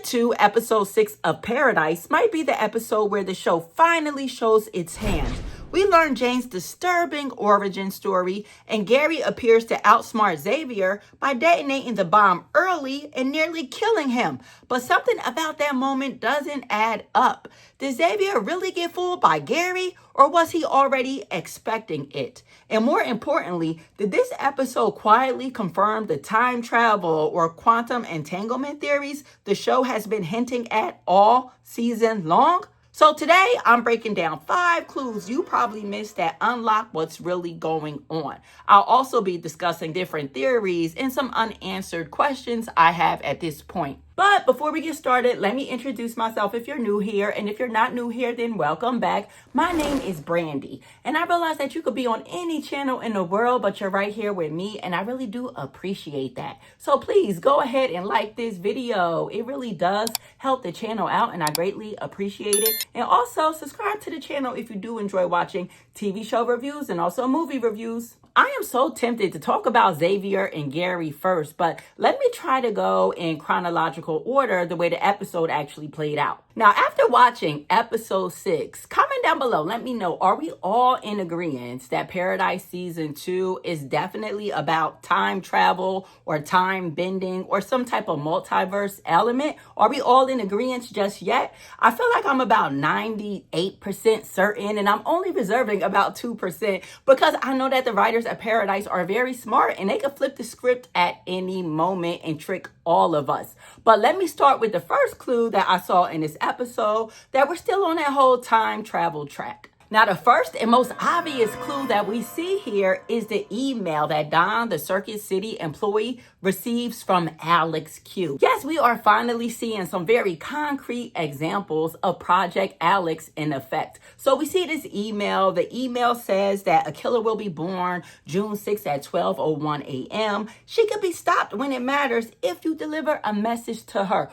Season 2, Episode 6 of Paradise might be the episode where the show finally shows its hand. We learn Jane's disturbing origin story, and Gary appears to outsmart Xavier by detonating the bomb early and nearly killing him. But something about that moment doesn't add up. Did Xavier really get fooled by Gary, or was he already expecting it? And more importantly, did this episode quietly confirm the time travel or quantum entanglement theories the show has been hinting at all season long? So today, I'm breaking down 5 clues you probably missed that unlock what's really going on. I'll also be discussing different theories and some unanswered questions I have at this point. But before we get started, let me introduce myself if you're new here. And if you're not new here, then welcome back. My name is Brandi. And I realize that you could be on any channel in the world, but you're right here with me. And I really do appreciate that. So please go ahead and like this video. It really does help the channel out, and I greatly appreciate it. And also subscribe to the channel if you do enjoy watching TV show reviews and also movie reviews. I am so tempted to talk about Xavier and Gary first, but let me try to go in chronological order the way the episode actually played out. Now, after watching episode 6, comment down below. Let me know, are we all in agreement that Paradise Season 2 is definitely about time travel or time bending or some type of multiverse element? Are we all in agreement just yet? I feel like I'm about 98% certain, and I'm only reserving about 2% because I know that the writers at Paradise are very smart and they can flip the script at any moment and trick all of us. But let me start with the first clue that I saw in this episode, that we're still on that whole time travel track. Now, the first and most obvious clue that we see here is the email that Don, the Circuit City employee, receives from Alex Q. Yes, we are finally seeing some very concrete examples of Project Alex in effect. So we see this email. The email says that a killer will be born June 6th at 12:01 a.m. She could be stopped when it matters if you deliver a message to her,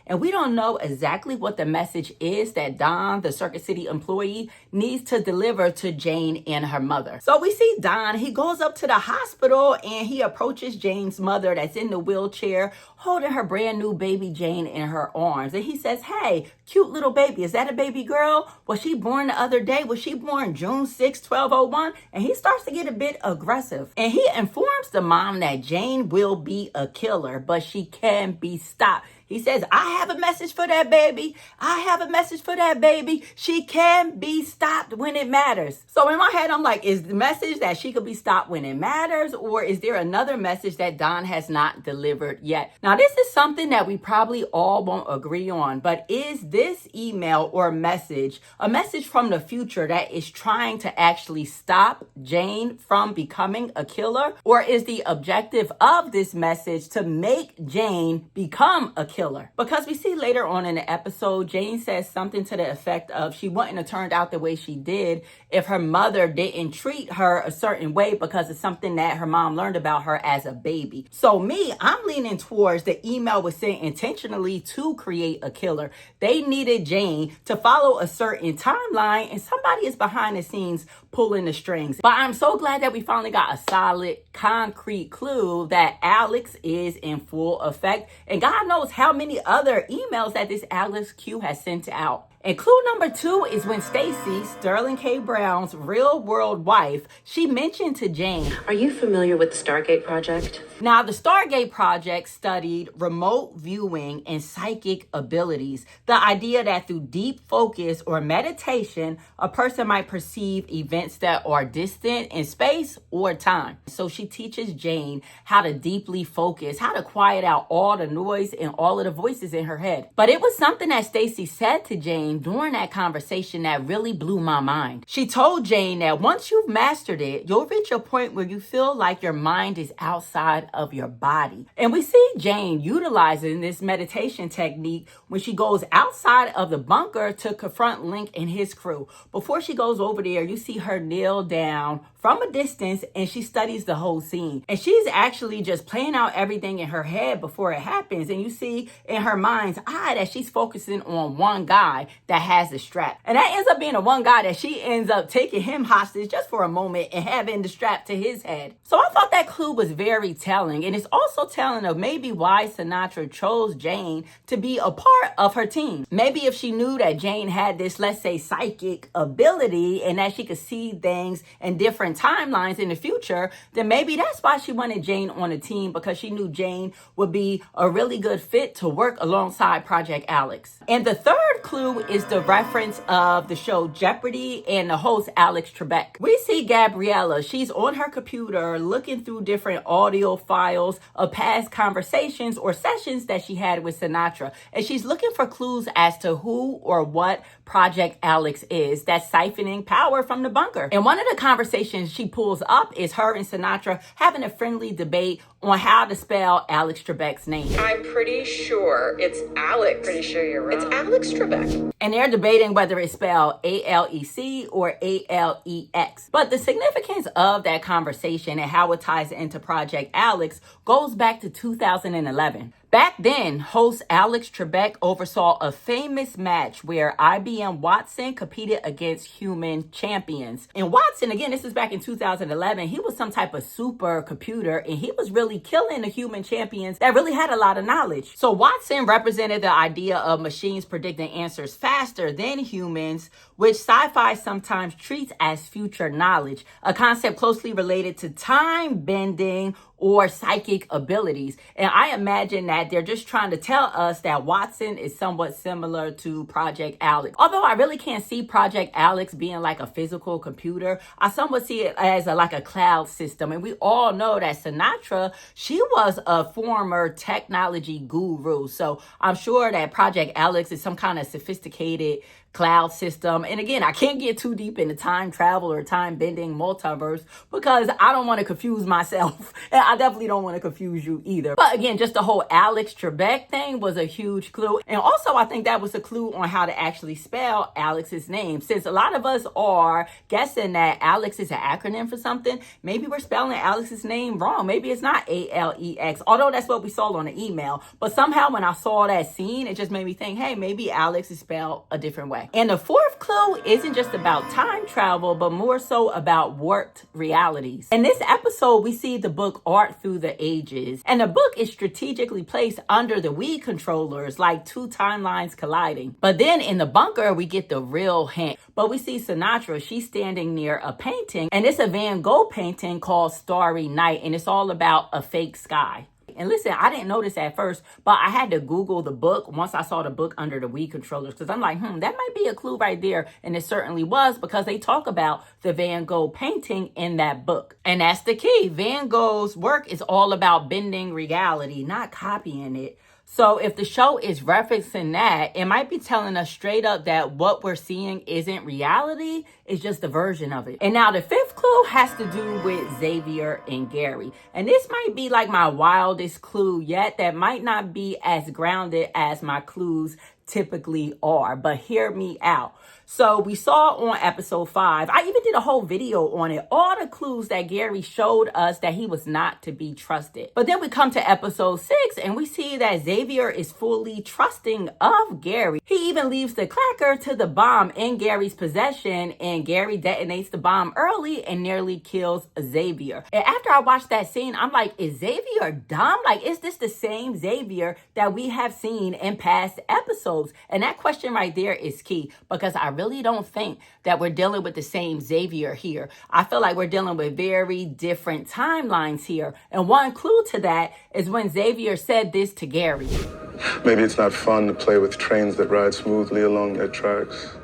and we don't know exactly what the message is that Don, the Circuit City employee, needs to deliver to Jane and her mother. So we see Don, he goes up to the hospital and he approaches Jane's mother that's in the wheelchair, holding her brand new baby Jane in her arms. And he says, "Hey, cute little baby, is that a baby girl? Was she born the other day? Was she born June 6, 12:01? And he starts to get a bit aggressive. And he informs the mom that Jane will be a killer, but she can be stopped. He says, "I have a message for that baby. I have a message for that baby. She can be stopped when it matters." So in my head, I'm like, is the message that she could be stopped when it matters? Or is there another message that Don has not delivered yet? Now, this is something that we probably all won't agree on. But is this email or message a message from the future that is trying to actually stop Jane from becoming a killer? Or is the objective of this message to make Jane become a killer? Because we see later on in the episode, Jane says something to the effect of she wouldn't have turned out the way she did if her mother didn't treat her a certain way because of something that her mom learned about her as a baby. So I'm leaning towards the email was sent intentionally to create a killer. They needed Jane to follow a certain timeline, and somebody is behind the scenes pulling the strings. But I'm so glad that we finally got a solid, concrete clue that Alex is in full effect. And God knows how many other emails that this Alex Q has sent out. And clue number 2 is when Stacy, Sterling K. Brown's real-world wife, she mentioned to Jane, "Are you familiar with the Stargate project?" Now, the Stargate project studied remote viewing and psychic abilities. The idea that through deep focus or meditation, a person might perceive events that are distant in space or time. So she teaches Jane how to deeply focus, how to quiet out all the noise and all of the voices in her head. But it was something that Stacy said to Jane during that conversation that really blew my mind. She told Jane that once you've mastered it, you'll reach a point where you feel like your mind is outside of your body. And we see Jane utilizing this meditation technique when she goes outside of the bunker to confront Link and his crew. Before she goes over there, you see her kneel down from a distance and she studies the whole scene. And she's actually just playing out everything in her head before it happens. And you see in her mind's eye that she's focusing on one guy. that has the strap. And that ends up being the one guy that she ends up taking him hostage just for a moment and having the strap to his head. So I thought that clue was very telling. And it's also telling of maybe why Sinatra chose Jane to be a part of her team. Maybe if she knew that Jane had this, let's say, psychic ability and that she could see things in different timelines in the future, then maybe that's why she wanted Jane on the team, because she knew Jane would be a really good fit to work alongside Project Alex. And the third clue is the reference of the show Jeopardy and the host Alex Trebek. We see Gabriella. She's on her computer looking through different audio files of past conversations or sessions that she had with Sinatra. And she's looking for clues as to who or what Project Alex is that's siphoning power from the bunker. And one of the conversations she pulls up is her and Sinatra having a friendly debate on how to spell Alex Trebek's name. I'm pretty sure it's Alex. Pretty sure you're wrong. It's Alex Trebek. And they're debating whether it's spelled A-L-E-C or A-L-E-X. But the significance of that conversation and how it ties into Project Alex goes back to 2011. Back then, host Alex Trebek oversaw a famous match where IBM Watson competed against human champions. And Watson, again, this is back in 2011, he was some type of supercomputer, and he was really killing the human champions that really had a lot of knowledge. So Watson represented the idea of machines predicting answers faster than humans, which sci-fi sometimes treats as future knowledge, a concept closely related to time bending or psychic abilities. And I imagine that they're just trying to tell us that Watson is somewhat similar to Project Alex. Although I really can't see Project Alex being like a physical computer, I somewhat see it as like a cloud system. And we all know that Sinatra, she was a former technology guru. So I'm sure that Project Alex is some kind of sophisticated cloud system. And again, I can't get too deep into time travel or time bending multiverse because I don't want to confuse myself. And I definitely don't want to confuse you either. But again, just the whole Alex Trebek thing was a huge clue. And also, I think that was a clue on how to actually spell Alex's name. Since a lot of us are guessing that Alex is an acronym for something, maybe we're spelling Alex's name wrong. Maybe it's not A-L-E-X, although that's what we saw on the email. But somehow when I saw that scene, it just made me think, hey, maybe Alex is spelled a different way. And the fourth clue isn't just about time travel, but more so about warped realities. In this episode, we see the book Art Through the Ages. And the book is strategically placed under the Wii controllers, like two timelines colliding. But then in the bunker, we get the real hint. But we see Sinatra, she's standing near a painting, and it's a Van Gogh painting called Starry Night, and it's all about a fake sky. And listen, I didn't notice at first, but I had to Google the book once I saw the book under the Wii controllers, because I'm like, that might be a clue right there. And it certainly was, because they talk about the Van Gogh painting in that book. And that's the key. Van Gogh's work is all about bending reality, not copying it. So if the show is referencing that, it might be telling us straight up that what we're seeing isn't reality, it's just a version of it. And now the fifth clue has to do with Xavier and Gary. And this might be like my wildest clue yet that might not be as grounded as my clues typically are, but hear me out. So we saw on episode 5, I even did a whole video on it, all the clues that Gary showed us that he was not to be trusted. But then we come to episode 6 and we see that Xavier is fully trusting of Gary. He even leaves the cracker to the bomb in Gary's possession, and Gary detonates the bomb early and nearly kills Xavier. And after I watched that scene, I'm like, is Xavier dumb? Like, is this the same Xavier that we have seen in past episodes? And that question right there is key, because I really don't think that we're dealing with the same Xavier here. I feel like we're dealing with very different timelines here. And one clue to that is when Xavier said this to Gary. Maybe it's not fun to play with trains that ride smoothly along their tracks.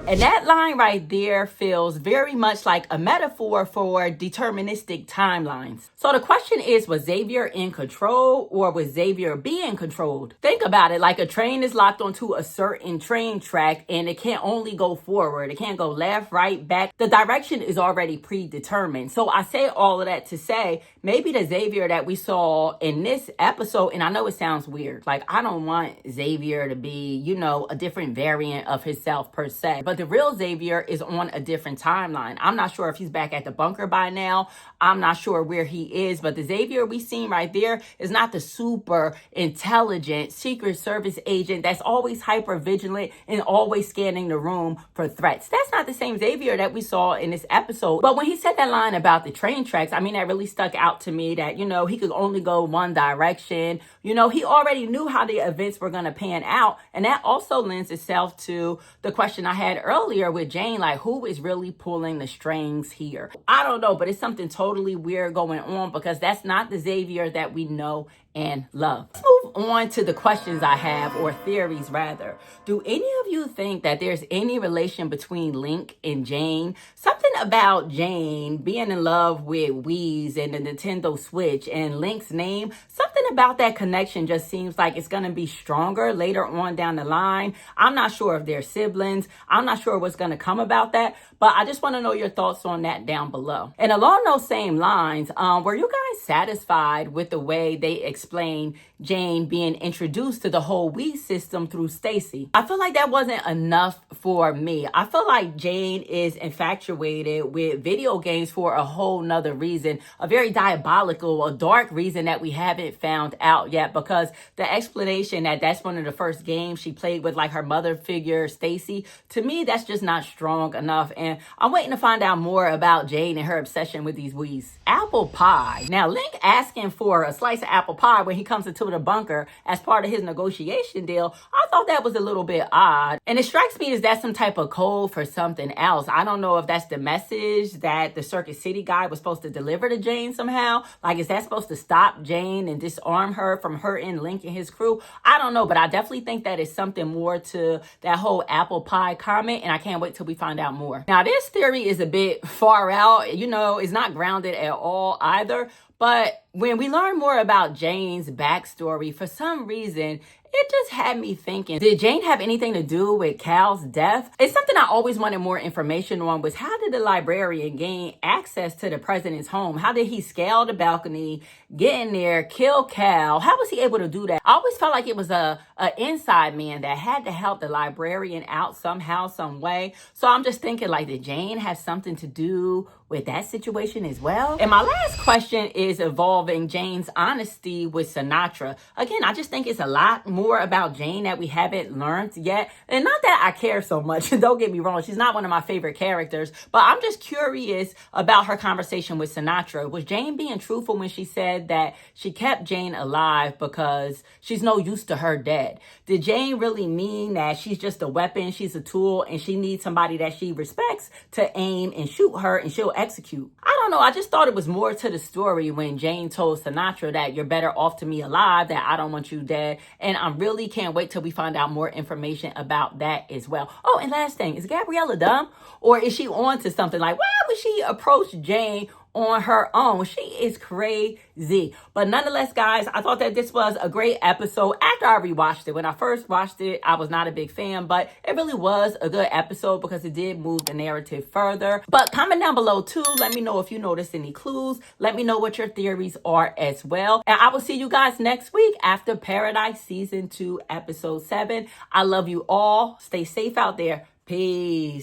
And that line right there feels very much like a metaphor for deterministic timelines. So the question is, was Xavier in control, or was Xavier being controlled? Think about it, like a train is locked onto a certain train track and it can't only go forward. It can't go left, right, back. The direction is already predetermined. So I say all of that to say, maybe the Xavier that we saw in this episode, and I know it sounds weird, like I don't want Xavier to be, a different variant of himself per se. But the real Xavier is on a different timeline. I'm not sure if he's back at the bunker by now. I'm not sure where he is, but the Xavier we seen right there is not the super intelligent Secret Service agent that's always hyper vigilant and always scanning the room for threats. That's not the same Xavier that we saw in this episode. But when he said that line about the train tracks, I mean, that really stuck out to me that, he could only go one direction. He already knew how the events were going to pan out. And that also lends itself to the question I had earlier with Jane, like, who is really pulling the strings here? I don't know, but it's something totally weird going on because that's not the Xavier that we know and love. Let's move on to the questions I have, or theories rather. Do any of you think that there's any relation between Link and Jane? Something about Jane being in love with Wheeze and the Nintendo Switch and Link's name, something about that connection just seems like it's going to be stronger later on down the line. I'm not sure if they're siblings. I'm not sure what's going to come about that, but I just want to know your thoughts on that down below. And along those same lines, were you guys satisfied with the way they explain Jane being introduced to the whole Wii system through Stacy? I feel like that wasn't enough for me. I feel like Jane is infatuated with video games for a whole nother reason, a very diabolical, a dark reason that we haven't found out yet, because the explanation that that's one of the first games she played with like her mother figure, Stacy, to me, that's just not strong enough. And I'm waiting to find out more about Jane and her obsession with these Wiis. Apple pie. Now, Link asking for a slice of apple pie when he comes into the bunker as part of his negotiation deal, I thought that was a little bit odd. And it strikes me as that's some type of code for something else. I don't know if that's the message that the Circuit City guy was supposed to deliver to Jane somehow. Like, is that supposed to stop Jane and disarm her from hurting Link and his crew? I don't know, but I definitely think that is something more to that whole apple pie comment, and I can't wait till we find out more. Now, this theory is a bit far out. It's not grounded at all either. But when we learn more about Jane's backstory, for some reason, it just had me thinking, did Jane have anything to do with Cal's death? It's something I always wanted more information on, was how did the librarian gain access to the president's home? How did he scale the balcony, get in there, kill Cal? How was he able to do that? I always felt like it was a inside man that had to help the librarian out somehow, some way. So I'm just thinking, like, did Jane have something to do with that situation as well? And my last question is involving Jane's honesty with Sinatra. Again, I just think it's a lot more about Jane that we haven't learned yet. And not that I care so much, don't get me wrong, she's not one of my favorite characters, but I'm just curious about her conversation with Sinatra. Was Jane being truthful when she said that she kept Jane alive because she's no use to her dead? Did Jane really mean that she's just a weapon, she's a tool, and she needs somebody that she respects to aim and shoot her and she'll execute? I don't know, I just thought it was more to the story when Jane told Sinatra that you're better off to me alive, that I don't want you dead. And I really can't wait till we find out more information about that as well. Oh, and last thing, is Gabriella dumb? Or is she on to something? Like, why would she approach Jane on her own? She is crazy. But nonetheless, guys, I thought that this was a great episode after I rewatched it. When I first watched it, I was not a big fan, but it really was a good episode because it did move the narrative further. But comment down below too. Let me know if you noticed any clues. Let me know what your theories are as well. And I will see you guys next week after Paradise Season 2, Episode 7. I love you all. Stay safe out there. Peace.